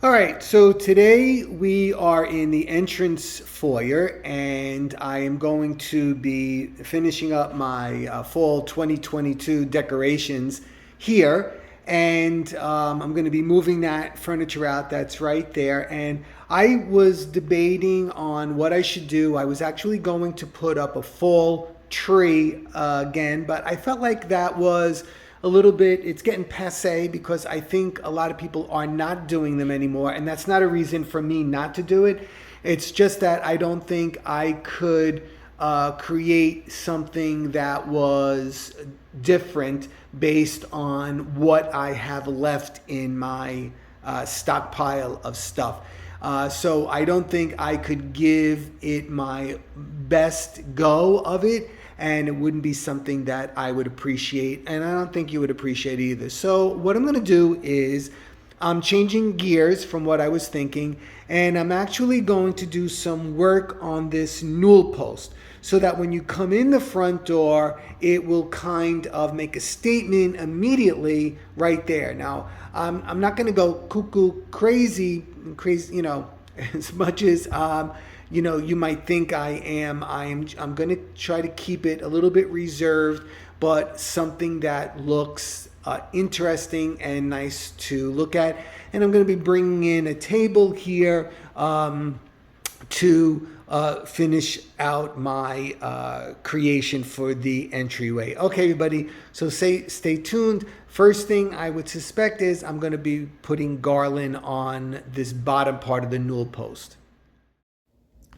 All right, so today we are in the entrance foyer, and I am going to be finishing up my fall 2022 decorations here. And I'm going to be moving that furniture out that's right there. And I was debating on what I should do. I was actually going to put up a fall tree again, but I felt like that was a little bit, it's getting passe because I think a lot of people are not doing them anymore, and that's not a reason for me not to do it. It's just that I don't think I could create something that was different based on what I have left in my stockpile of stuff. So I don't think I could give it my best go of it, and it wouldn't be something that I would appreciate, and I don't think you would appreciate either. So what I'm going to do is I'm changing gears from what I was thinking, and I'm actually going to do some work on this newel post so that when you come in the front door, it will kind of make a statement immediately right there. Now, I'm not going to go cuckoo crazy, as much as you might think I am. I'm going to try to keep it a little bit reserved, but something that looks interesting and nice to look at. And I'm going to be bringing in a table here to finish out my creation for the entryway. Okay, everybody, so stay tuned. First thing I would suspect is I'm going to be putting garland on this bottom part of the newel post.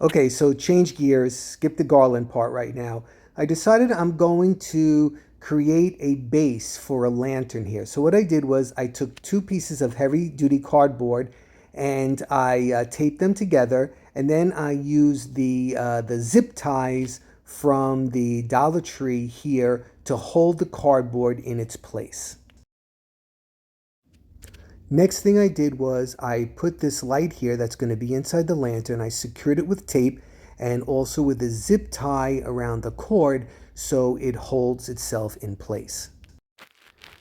Okay, so change gears, skip the garland part right now. I decided I'm going to create a base for a lantern here. So what I did was I took two pieces of heavy duty cardboard and I taped them together, and then I used the zip ties from the Dollar Tree here to hold the cardboard in its place. Next thing I did was I put this light here that's going to be inside the lantern. I secured it with tape and also with a zip tie around the cord so it holds itself in place.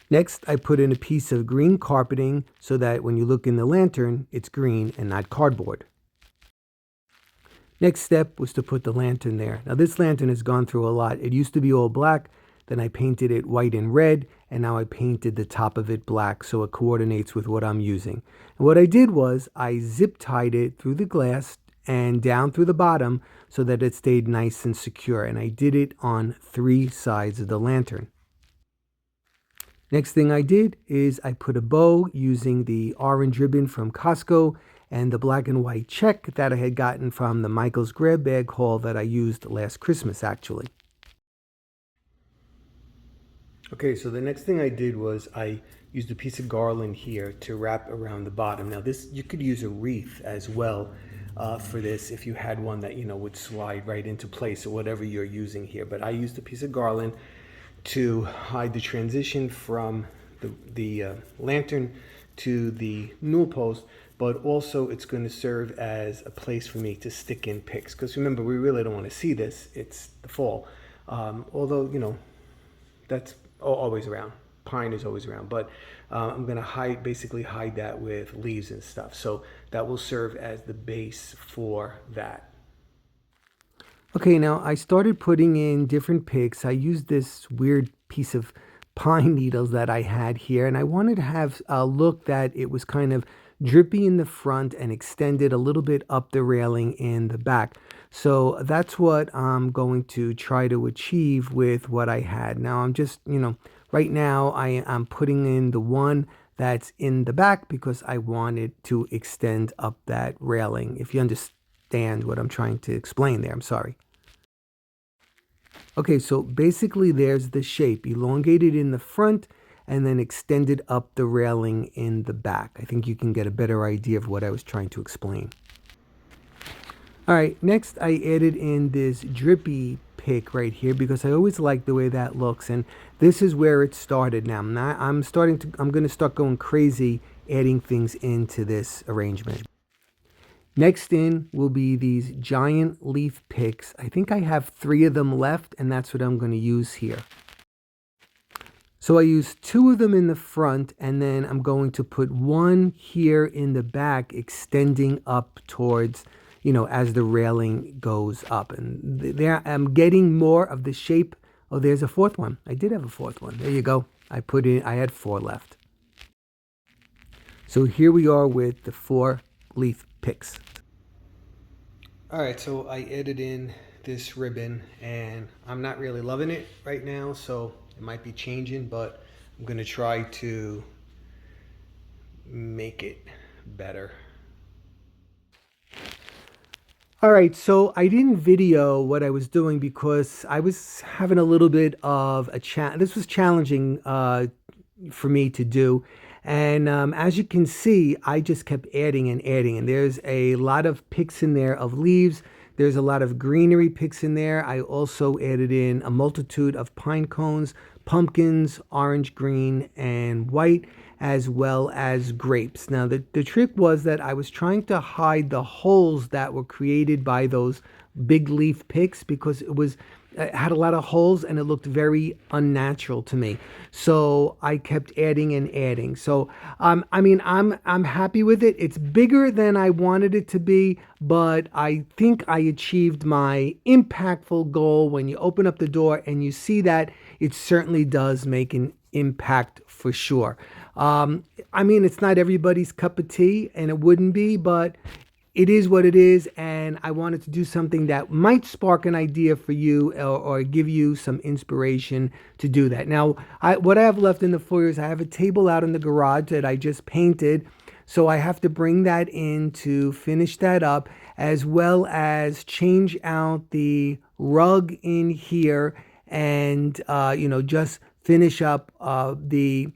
Next, I put in a piece of green carpeting so that when you look in the lantern, it's green and not cardboard. Next step was to put the lantern there. Now this lantern has gone through a lot. It used to be all black, then I painted it white and red, and now I painted the top of it black so it coordinates with what I'm using. And what I did was I zip tied it through the glass and down through the bottom so that it stayed nice and secure, and I did it on 3 sides of the lantern. Next thing I did is I put a bow using the orange ribbon from Costco and the black and white check that I had gotten from the Michael's Grab Bag haul that I used last Christmas actually. Okay, so the next thing I did was I used a piece of garland here to wrap around the bottom. Now this, you could use a wreath as well for this if you had one that would slide right into place or whatever you're using here. But I used a piece of garland to hide the transition from the lantern to the newel post, but also it's going to serve as a place for me to stick in picks. Because remember, we really don't want to see this. It's the fall. Although, that's always around. Pine is always around. But I'm going to basically hide that with leaves and stuff. So that will serve as the base for that. Okay, now I started putting in different picks. I used this weird piece of pine needles that I had here, and I wanted to have a look that it was kind of drippy in the front and extended a little bit up the railing in the back. So that's what I'm going to try to achieve with what I had. Now I'm just, right now I'm putting in the one that's in the back because I wanted to extend up that railing. If you understand what I'm trying to explain there, I'm sorry. Okay, so basically there's the shape, elongated in the front and then extended up the railing in the back. I think you can get a better idea of what I was trying to explain. All right, next I added in this drippy pick right here because I always like the way that looks, and this is where it started. Now I'm going to start going crazy adding things into this arrangement. Next in will be these giant leaf picks. I think I have 3 of them left, and that's what I'm going to use here. So I used two of them in the front, and then I'm going to put one here in the back, extending up towards, as the railing goes up. And there I'm getting more of the shape. Oh, there's a fourth one. I did have a fourth one. There you go. I had four left. So here we are with the four leaf picks. All right, so I added in this ribbon, and I'm not really loving it right now, so it might be changing, but I'm gonna try to make it better. All right, so I didn't video what I was doing because I was having a little bit of a this was challenging for me to do. And as you can see, I just kept adding and adding. And there's a lot of picks in there of leaves. There's a lot of greenery picks in there. I also added in a multitude of pine cones, pumpkins, orange, green, and white, as well as grapes. Now, the trick was that I was trying to hide the holes that were created by those big leaf picks because it had a lot of holes and it looked very unnatural to me. So I kept adding and adding. So I mean, I'm happy with it. It's bigger than I wanted it to be, but I think I achieved my impactful goal. When you open up the door and you see that, it certainly does make an impact for sure. I mean, it's not everybody's cup of tea, and it wouldn't be, but it is what it is, and I wanted to do something that might spark an idea for you, or give you some inspiration to do that. Now, what I have left in the foyer is I have a table out in the garage that I just painted, so I have to bring that in to finish that up, as well as change out the rug in here, and just finish up the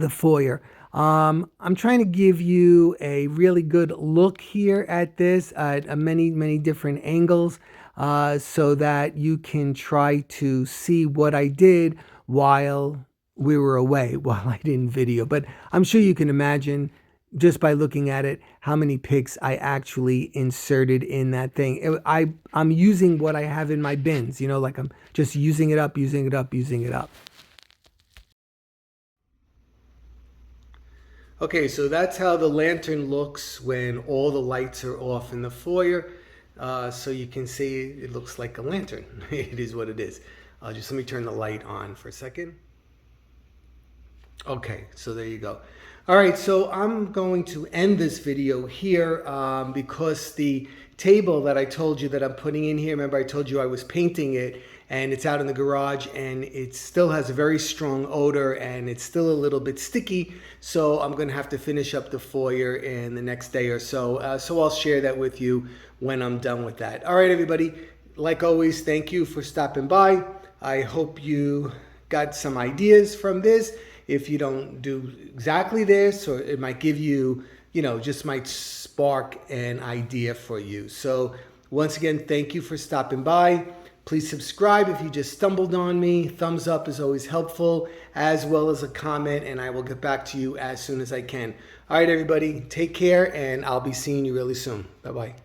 foyer. I'm trying to give you a really good look here at this at many different angles, so that you can try to see what I did while we were away, while I didn't video. But I'm sure you can imagine, just by looking at it, how many pics I actually inserted in that thing. I'm using what I have in my bins, like I'm just using it up, using it up, using it up. Okay, so that's how the lantern looks when all the lights are off in the foyer. So you can see it looks like a lantern. It is what it is. Just let me turn the light on for a second. Okay, so there you go. All right, so I'm going to end this video here because the table that I told you that I'm putting in here, remember I told you I was painting it, and it's out in the garage, and it still has a very strong odor, and it's still a little bit sticky, so I'm going to have to finish up the foyer in the next day or so. So I'll share that with you when I'm done with that. All right, everybody, like always, thank you for stopping by. I hope you got some ideas from this. If you don't do exactly this, or it might give you, just might spark an idea for you. So once again, thank you for stopping by. Please subscribe if you just stumbled on me. Thumbs up is always helpful, as well as a comment, and I will get back to you as soon as I can. All right, everybody, take care, and I'll be seeing you really soon. Bye-bye.